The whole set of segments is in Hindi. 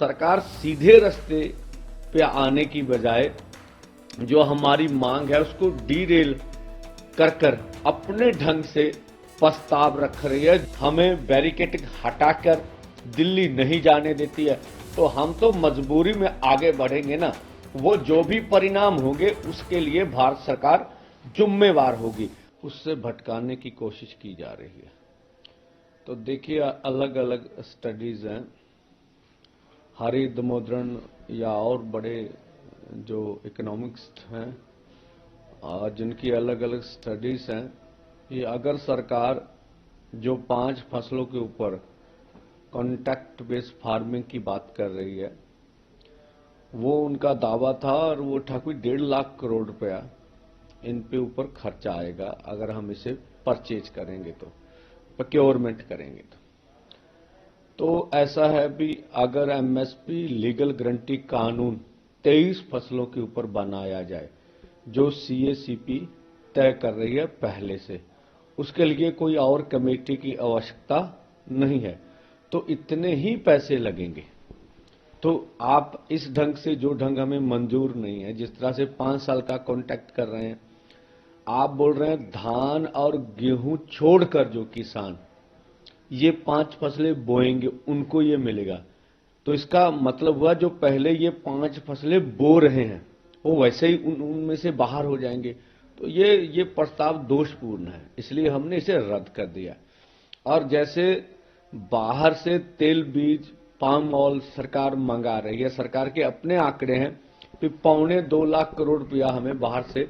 सरकार सीधे रास्ते पे आने की बजाय जो हमारी मांग है उसको डीरेल कर अपने ढंग से प्रस्ताव रख रही है। हमें बैरिकेड हटाकर दिल्ली नहीं जाने देती है, तो हम तो मजबूरी में आगे बढ़ेंगे ना। वो जो भी परिणाम होंगे उसके लिए भारत सरकार जिम्मेवार होगी। उससे भटकाने की कोशिश की जा रही है। तो देखिए, अलग अलग स्टडीज हैं, हरि दामोदरन या और बड़े जो इकोनॉमिक्स हैं जिनकी अलग अलग स्टडीज हैं कि अगर सरकार जो 5 फसलों के ऊपर कॉन्ट्रैक्ट बेस्ड फार्मिंग की बात कर रही है, वो उनका दावा था और वो था कोई 1.5 लाख करोड़ रुपया इन पे ऊपर खर्चा आएगा अगर हम इसे परचेज करेंगे, तो प्रोक्योरमेंट करेंगे तो ऐसा है भी अगर एमएसपी लीगल गारंटी कानून 23 फसलों के ऊपर बनाया जाए जो सीएसीपी तय कर रही है पहले से, उसके लिए कोई और कमेटी की आवश्यकता नहीं है, तो इतने ही पैसे लगेंगे। तो आप इस ढंग से, जो ढंग हमें मंजूर नहीं है, जिस तरह से 5 साल का कॉन्ट्रैक्ट कर रहे हैं, आप बोल रहे हैं धान और गेहूं छोड़कर जो किसान ये 5 फसलें बोएंगे उनको ये मिलेगा, तो इसका मतलब हुआ जो पहले ये 5 फसलें बो रहे हैं वो वैसे ही उनमें से बाहर हो जाएंगे। तो ये प्रस्ताव दोषपूर्ण है, इसलिए हमने इसे रद्द कर दिया। और जैसे बाहर से तेल बीज पाम ऑयल सरकार मंगा रही है, सरकार के अपने आंकड़े हैं कि 1.25 लाख करोड़ रुपया हमें बाहर से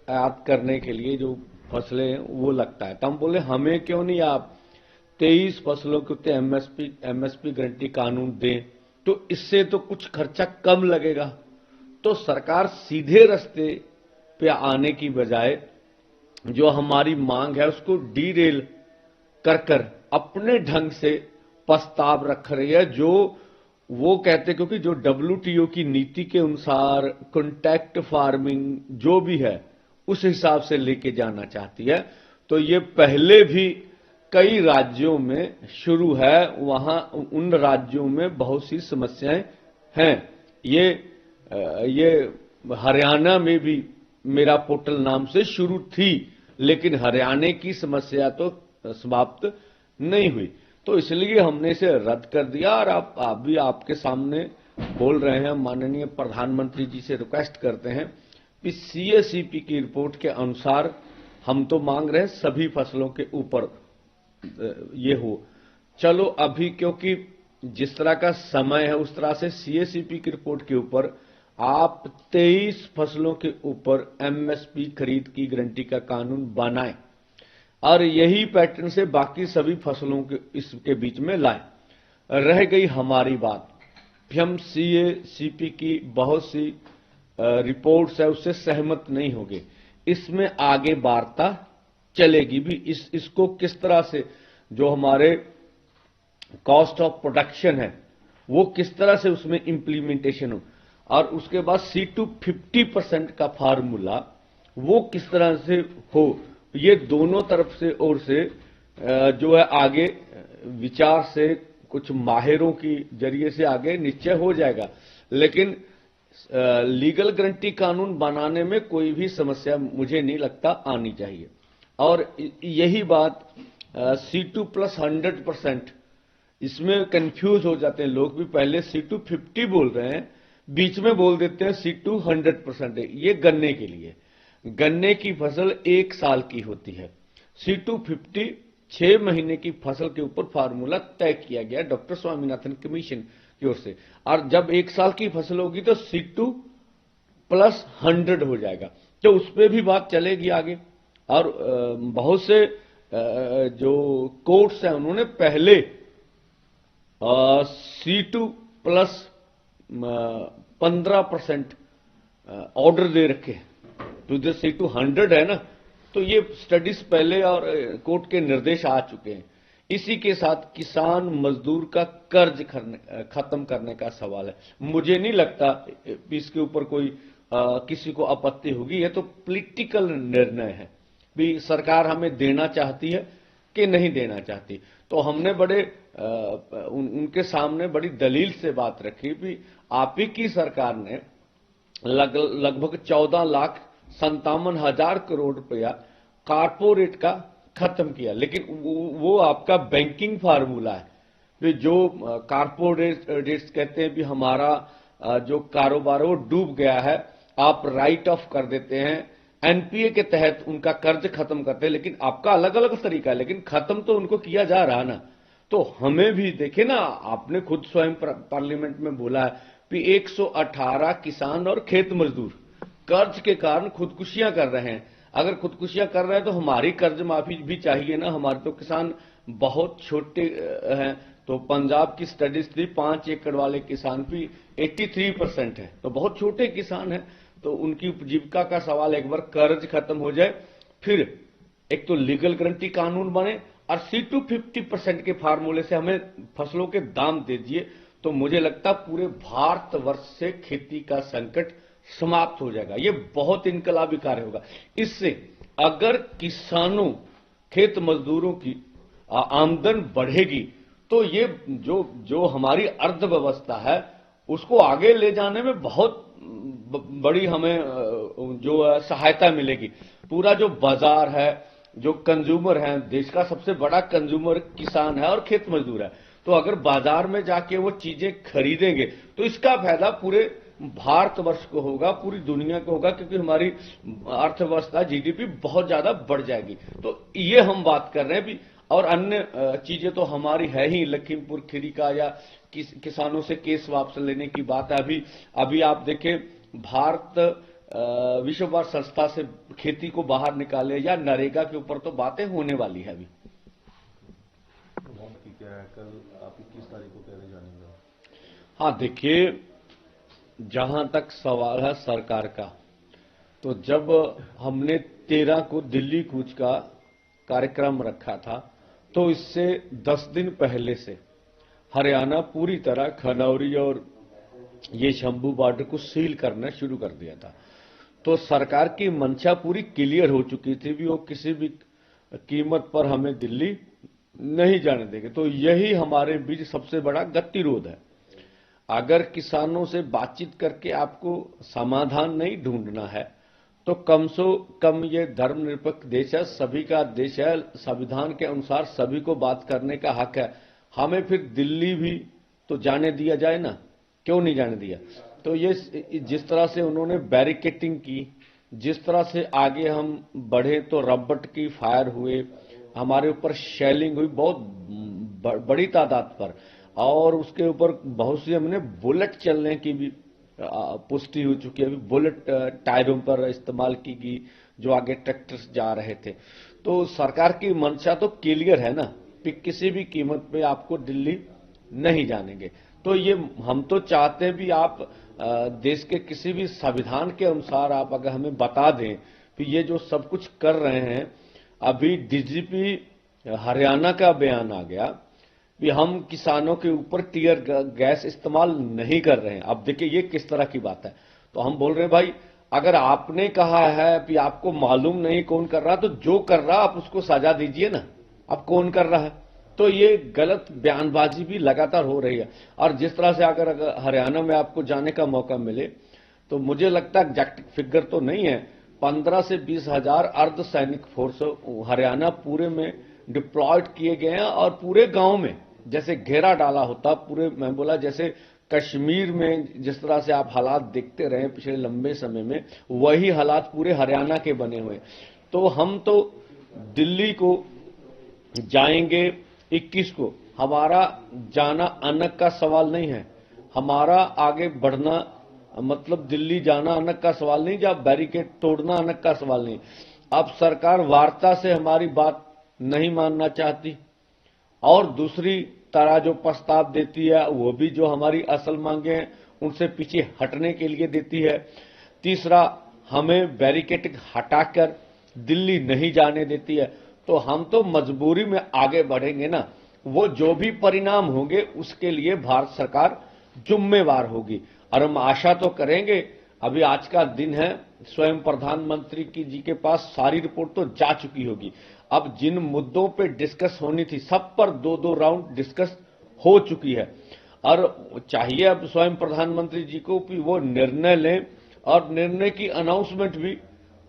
आयात करने के लिए जो फसलें हैं वो लगता है। तो हम बोले हमें क्यों नहीं आप 23 फसलों के उत्ते एमएसपी गारंटी कानून दें, तो इससे तो कुछ खर्चा कम लगेगा। तो सरकार सीधे रास्ते पे आने की बजाय जो हमारी मांग है उसको डीरेल कर अपने ढंग से प्रस्ताव रख रही है, जो वो कहते, क्योंकि जो डब्ल्यूटीओ की नीति के अनुसार कॉन्ट्रैक्ट फार्मिंग जो भी है उस हिसाब से लेके जाना चाहती है। तो ये पहले भी कई राज्यों में शुरू है, वहां उन राज्यों में बहुत सी समस्याएं हैं। ये हरियाणा में भी मेरा पोर्टल नाम से शुरू थी, लेकिन हरियाणा की समस्या तो समाप्त नहीं हुई, तो इसलिए हमने इसे रद्द कर दिया। और आप भी आपके सामने बोल रहे हैं, माननीय प्रधानमंत्री जी से रिक्वेस्ट करते हैं कि सीएसीपी की रिपोर्ट के अनुसार हम तो मांग रहे हैं सभी फसलों के ऊपर ये हो। चलो अभी क्योंकि जिस तरह का समय है उस तरह से सीएसीपी की रिपोर्ट के ऊपर आप 23 फसलों के ऊपर एमएसपी खरीद की गारंटी का कानून बनाएं और यही पैटर्न से बाकी सभी फसलों के इसके बीच में लाएं। रह गई हमारी बात, हम सीएसीपी की बहुत सी रिपोर्ट्स है उससे सहमत नहीं होंगे, इसमें आगे वार्ता चलेगी भी। इसको किस तरह से जो हमारे कॉस्ट ऑफ प्रोडक्शन है वो किस तरह से उसमें इंप्लीमेंटेशन हो, और उसके बाद C2 50% का फार्मूला वो किस तरह से हो, ये दोनों तरफ से और से जो है आगे विचार से कुछ माहिरों की जरिए से आगे निश्चय हो जाएगा। लेकिन लीगल गारंटी कानून बनाने में कोई भी समस्या मुझे नहीं लगता आनी चाहिए। और यही बात C2 प्लस 100%, इसमें कंफ्यूज हो जाते हैं लोग भी। पहले C2 50 बोल रहे हैं, बीच में बोल देते हैं C2 100% है। ये गन्ने के लिए, गन्ने की फसल 1 साल की होती है। C2 50 6 महीने की फसल के ऊपर फार्मूला तय किया गया डॉक्टर स्वामीनाथन कमीशन की ओर से, और जब 1 साल की फसल होगी तो C2 प्लस 100 हो जाएगा। तो उस पर भी बात चलेगी आगे। और बहुत से जो कोर्ट्स हैं उन्होंने पहले C2 प्लस 15% ऑर्डर दे रखे, तो जो C2 100 है ना, तो ये स्टडीज पहले और कोर्ट के निर्देश आ चुके हैं। इसी के साथ किसान मजदूर का कर्ज खत्म करने का सवाल है। मुझे नहीं लगता इसके ऊपर कोई किसी को आपत्ति होगी। यह तो पॉलिटिकल निर्णय है भी सरकार हमें देना चाहती है कि नहीं देना चाहती। तो हमने बड़े उनके सामने बड़ी दलील से बात रखी कि आप ही की सरकार ने लगभग 14,57,000 करोड़ रुपया कारपोरेट का खत्म किया, लेकिन वो आपका बैंकिंग फार्मूला है। जो कारपोरेट्स कहते हैं भी हमारा जो कारोबार है वो डूब गया है, आप राइट ऑफ कर देते हैं, एनपीए के तहत उनका कर्ज खत्म करते हैं, लेकिन आपका अलग अलग तरीका है, लेकिन खत्म तो उनको किया जा रहा ना। तो हमें भी देखे ना, आपने खुद स्वयं पार्लियामेंट में बोला है कि 118 किसान और खेत मजदूर कर्ज के कारण खुदकुशियां कर रहे हैं। अगर खुदकुशियां कर रहे हैं तो हमारी कर्ज माफी भी चाहिए ना। हमारे तो किसान बहुत छोटे हैं, तो पंजाब की स्टडीज थी 5 एकड़ वाले किसान भी 83% है, तो बहुत छोटे किसान हैं। तो उनकी उपजीविका का सवाल, एक बार कर्ज खत्म हो जाए, फिर एक तो लीगल गारंटी कानून बने और C250% के फार्मूले से हमें फसलों के दाम दे दिए, तो मुझे लगता पूरे भारतवर्ष से खेती का संकट समाप्त हो जाएगा। ये बहुत इनकलाबी कार्य होगा। इससे अगर किसानों, खेत मजदूरों की आमदन बढ़ेगी तो ये जो हमारी अर्थव्यवस्था है उसको आगे ले जाने में बहुत बड़ी हमें जो सहायता मिलेगी। पूरा जो बाजार है, जो कंज्यूमर है, देश का सबसे बड़ा कंज्यूमर किसान है और खेत मजदूर है, तो अगर बाजार में जाके वो चीजें खरीदेंगे तो इसका फायदा पूरे भारतवर्ष को होगा, पूरी दुनिया को होगा, क्योंकि हमारी अर्थव्यवस्था जीडीपी बहुत ज्यादा बढ़ जाएगी। तो ये हम बात कर रहे हैं भी, और अन्य चीजें तो हमारी है ही। लखीमपुर खीरी का या किसानों से केस वापस लेने की बात है। अभी आप देखें, भारत विश्व व्यापार संस्था से खेती को बाहर निकाले या नरेगा के ऊपर तो बातें होने वाली है अभी। क्या है, कल आप 21 तारीख को कहने जानेंगे? हाँ देखिए, जहां तक सवाल है सरकार का, तो जब हमने 13 को दिल्ली कूच का कार्यक्रम रखा था, तो इससे 10 दिन पहले से हरियाणा पूरी तरह खनौरी और ये शंभू बॉर्डर को सील करना शुरू कर दिया था। तो सरकार की मंशा पूरी क्लियर हो चुकी थी भी वो किसी भी कीमत पर हमें दिल्ली नहीं जाने देंगे। तो यही हमारे बीच सबसे बड़ा गतिरोध है। अगर किसानों से बातचीत करके आपको समाधान नहीं ढूंढना है तो कम से कम ये धर्मनिरपेक्ष देश है, सभी का देश है, संविधान के अनुसार सभी को बात करने का हक है। हमें फिर दिल्ली भी तो जाने दिया जाए ना, क्यों नहीं जाने दिया? तो ये जिस तरह से उन्होंने बैरिकेटिंग की, जिस तरह से आगे हम बढ़े तो रबट की फायर हुए, हमारे ऊपर शेलिंग हुई बहुत बड़ी तादाद पर, और उसके ऊपर बहुत सी हमने बुलेट चलने की भी पुष्टि हो चुकी है। अभी बुलेट टायरों पर इस्तेमाल की गई जो आगे ट्रैक्टर्स जा रहे थे। तो सरकार की मंशा तो क्लियर है ना कि किसी भी कीमत पे आपको दिल्ली नहीं जानेंगे। तो ये हम तो चाहते हैं भी आप देश के किसी भी संविधान के अनुसार आप अगर हमें बता दें कि ये जो सब कुछ कर रहे हैं। अभी डीजीपी हरियाणा का बयान आ गया कि हम किसानों के ऊपर टीयर गैस इस्तेमाल नहीं कर रहे हैं। अब देखिए ये किस तरह की बात है। तो हम बोल रहे हैं भाई, अगर आपने कहा है कि आपको मालूम नहीं कौन कर रहा, तो जो कर रहा आप उसको सजा दीजिए ना। अब कौन कर रहा है? तो ये गलत बयानबाजी भी लगातार हो रही है। और जिस तरह से अगर हरियाणा में आपको जाने का मौका मिले तो मुझे लगता है एग्जैक्ट फिगर तो नहीं है, 15 से 20 हजार अर्धसैनिक फोर्स हरियाणा पूरे में डिप्लॉयड किए गए हैं। और पूरे गांव में जैसे घेरा डाला होता, पूरे मैं बोला जैसे कश्मीर में जिस तरह से आप हालात देखते रहे पिछले लंबे समय में, वही हालात पूरे हरियाणा के बने हुए। तो हम तो दिल्ली को जाएंगे 21 को। हमारा जाना अनक का सवाल नहीं है, हमारा आगे बढ़ना मतलब दिल्ली जाना अनक का सवाल नहीं, जब बैरिकेड तोड़ना अनक का सवाल नहीं। अब सरकार वार्ता से हमारी बात नहीं मानना चाहती और दूसरी तरह जो प्रस्ताव देती है वो भी जो हमारी असल मांगे हैं उनसे पीछे हटने के लिए देती है। तीसरा, हमें बैरिकेड हटाकर दिल्ली नहीं जाने देती है। तो हम तो मजबूरी में आगे बढ़ेंगे ना, वो जो भी परिणाम होंगे उसके लिए भारत सरकार जिम्मेवार होगी। और हम आशा तो करेंगे, अभी आज का दिन है, स्वयं प्रधानमंत्री की जी के पास सारी रिपोर्ट तो जा चुकी होगी। अब जिन मुद्दों पे डिस्कस होनी थी सब पर 2-2 राउंड डिस्कस हो चुकी है। और चाहिए अब स्वयं प्रधानमंत्री जी को कि वो निर्णय लें और निर्णय की अनाउंसमेंट भी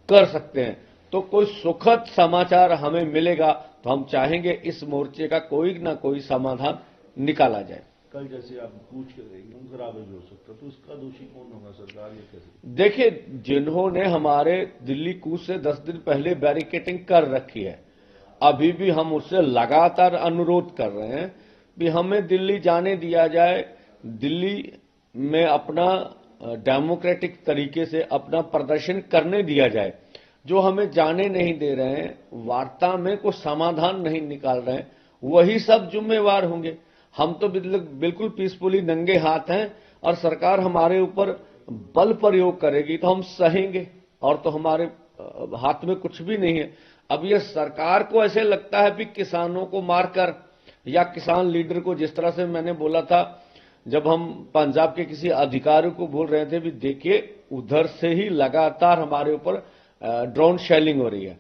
कर सकते हैं। तो कोई सुखद समाचार हमें मिलेगा तो हम चाहेंगे इस मोर्चे का कोई ना कोई समाधान निकाला जाए। कल जैसे आप पूछ के रहे खून खराबा भी हो सकता, तो इसका दोषी कौन होगा, सरकार या कैसे? देखिए, जिन्होंने हमारे दिल्ली कूच से 10 दिन पहले बैरिकेटिंग कर रखी है, अभी भी हम उससे लगातार अनुरोध कर रहे हैं कि हमें दिल्ली जाने दिया जाए, दिल्ली में अपना डेमोक्रेटिक तरीके से अपना प्रदर्शन करने दिया जाए। जो हमें जाने नहीं दे रहे हैं, वार्ता में कोई समाधान नहीं निकाल रहे हैं, वही सब जिम्मेवार होंगे। हम तो बिल्कुल पीसफुली नंगे हाथ हैं और सरकार हमारे ऊपर बल प्रयोग करेगी तो हम सहेंगे, और तो हमारे हाथ में कुछ भी नहीं है। अब ये सरकार को ऐसे लगता है कि किसानों को मारकर या किसान लीडर को, जिस तरह से मैंने बोला था जब हम पंजाब के किसी अधिकारी को बोल रहे थे भी देखिए उधर से ही लगातार हमारे ऊपर ड्रोन शेलिंग हो रही है।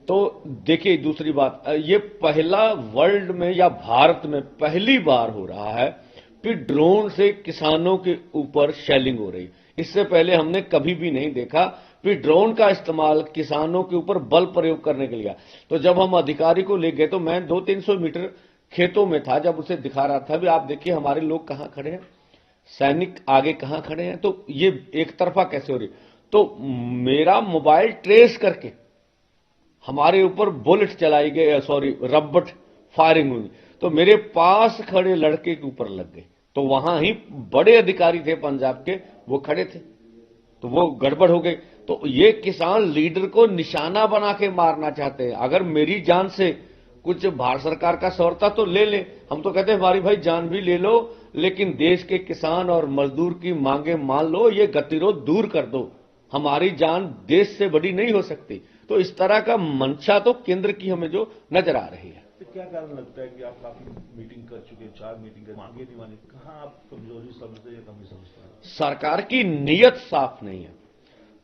तो देखिए, दूसरी बात, ये पहला वर्ल्ड में या भारत में पहली बार हो रहा है कि ड्रोन से किसानों के ऊपर शेलिंग हो रही। इससे पहले हमने कभी भी नहीं देखा कि ड्रोन का इस्तेमाल किसानों के ऊपर बल प्रयोग करने के लिए। तो जब हम अधिकारी को ले गए तो मैं 200-300 मीटर खेतों में था, जब उसे दिखा रहा था भी आप देखिए हमारे लोग कहां खड़े हैं, सैनिक आगे कहां खड़े हैं, तो ये एक तरफा कैसे हो रही। तो मेरा मोबाइल ट्रेस करके हमारे ऊपर बुलेट चलाई गई, सॉरी रबट फायरिंग हुई, तो मेरे पास खड़े लड़के के ऊपर लग गए। तो वहां ही बड़े अधिकारी थे पंजाब के, वो खड़े थे, तो वो गड़बड़ हो गई। तो ये किसान लीडर को निशाना बना के मारना चाहते हैं। अगर मेरी जान से कुछ भारत सरकार का सौरता तो ले ले, हम तो कहते हैं हमारी भाई जान भी ले लो, लेकिन देश के किसान और मजदूर की मांगे मान लो, ये गतिरोध दूर कर दो, हमारी जान देश से बड़ी नहीं हो सकती। तो इस तरह का मंशा तो केंद्र की हमें जो नजर आ रही है। तो क्या कारण लगता है कि आप काफी मीटिंग कर चुके हैं, 4 मीटिंग मांगे नहीं माने, कहां आप कमजोरी समझते या कमी समझते हैं? सरकार की नीयत साफ नहीं है।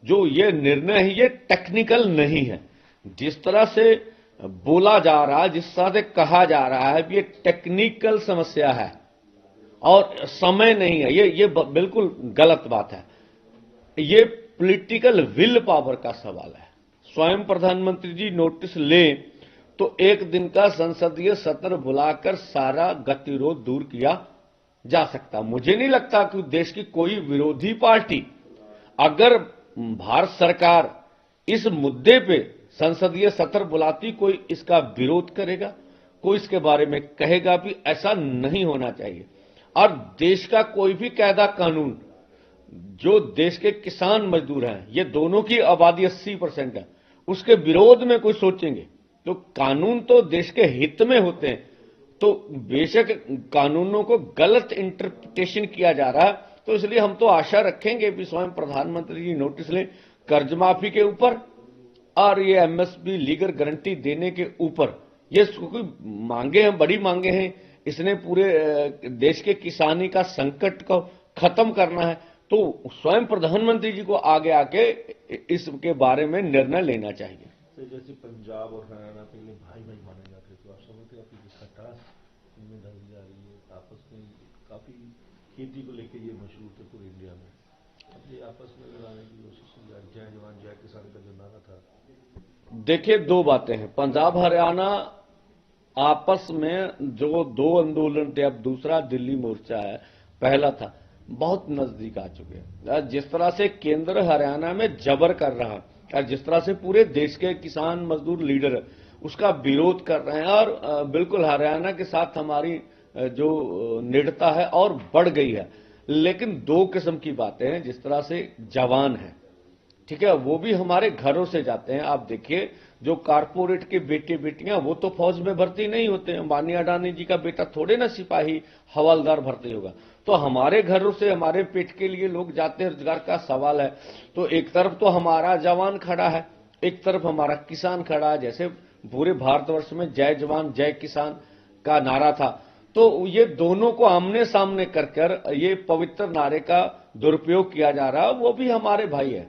जो ये निर्णय है ये टेक्निकल नहीं है। जिस तरह से बोला जा रहा है, जिस तरह से कहा जा रहा है, ये टेक्निकल समस्या है और समय नहीं है, ये बिल्कुल गलत बात है। ये पॉलिटिकल विल पावर का सवाल है। स्वयं प्रधानमंत्री जी नोटिस लें तो एक दिन का संसदीय सत्र बुलाकर सारा गतिरोध दूर किया जा सकता। मुझे नहीं लगता कि देश की कोई विरोधी पार्टी, अगर भारत सरकार इस मुद्दे पे संसदीय सत्र बुलाती, कोई इसका विरोध करेगा, कोई इसके बारे में कहेगा भी ऐसा नहीं होना चाहिए। और देश का कोई भी कायदा कानून, जो देश के किसान मजदूर हैं, ये दोनों की आबादी 80% है, उसके विरोध में कोई सोचेंगे तो कानून तो देश के हित में होते हैं। तो बेशक कानूनों को गलत इंटरप्रिटेशन किया जा रहा है, तो इसलिए हम तो आशा रखेंगे कि स्वयं प्रधानमंत्री जी नोटिस लें कर्ज माफी के ऊपर और ये एमएसपी लीगल गारंटी देने के ऊपर। ये कोई मांगे हैं, बड़ी मांगे हैं, इसने पूरे देश के किसानी का संकट को खत्म करना है, तो स्वयं प्रधानमंत्री जी को आगे आके इसके बारे में निर्णय लेना चाहिए। तो जैसे पंजाब और हरियाणा पहले भाई भाई माने जाते, तो आप समझते हैं कि खटास इनमें डाली जा रही है, आपस में काफी खेती को लेकर ये मशहूर थे पूरे इंडिया में, अब ये आपस में लड़ाने की कोशिश की जा रही, जय जवान जय किसान का जो नारा था। देखिए, दो बातें हैं। पंजाब हरियाणा आपस में जो दो आंदोलन थे, अब दूसरा दिल्ली मोर्चा है, पहला था, बहुत नजदीक आ चुके हैं। जिस तरह से केंद्र हरियाणा में जबर कर रहा है और जिस तरह से पूरे देश के किसान मजदूर लीडर उसका विरोध कर रहे हैं, और बिल्कुल हरियाणा के साथ हमारी जो निडरता है और बढ़ गई है। लेकिन दो किस्म की बातें हैं। जिस तरह से जवान है, ठीक है, वो भी हमारे घरों से जाते हैं। आप देखिए, जो कारपोरेट के बेटे बेटियां, वो तो फौज में भर्ती नहीं होते हैं। अंबानी अडानी जी का बेटा थोड़े ना सिपाही हवलदार भर्ती होगा। तो हमारे घरों से हमारे पेट के लिए लोग जाते हैं, रोजगार का सवाल है। तो एक तरफ तो हमारा जवान खड़ा है, एक तरफ हमारा किसान खड़ा है। जैसे पूरे भारतवर्ष में जय जवान जय किसान का नारा था, तो ये दोनों को आमने सामने कर ये पवित्र नारे का दुरुपयोग किया जा रहा है। वो भी हमारे भाई है।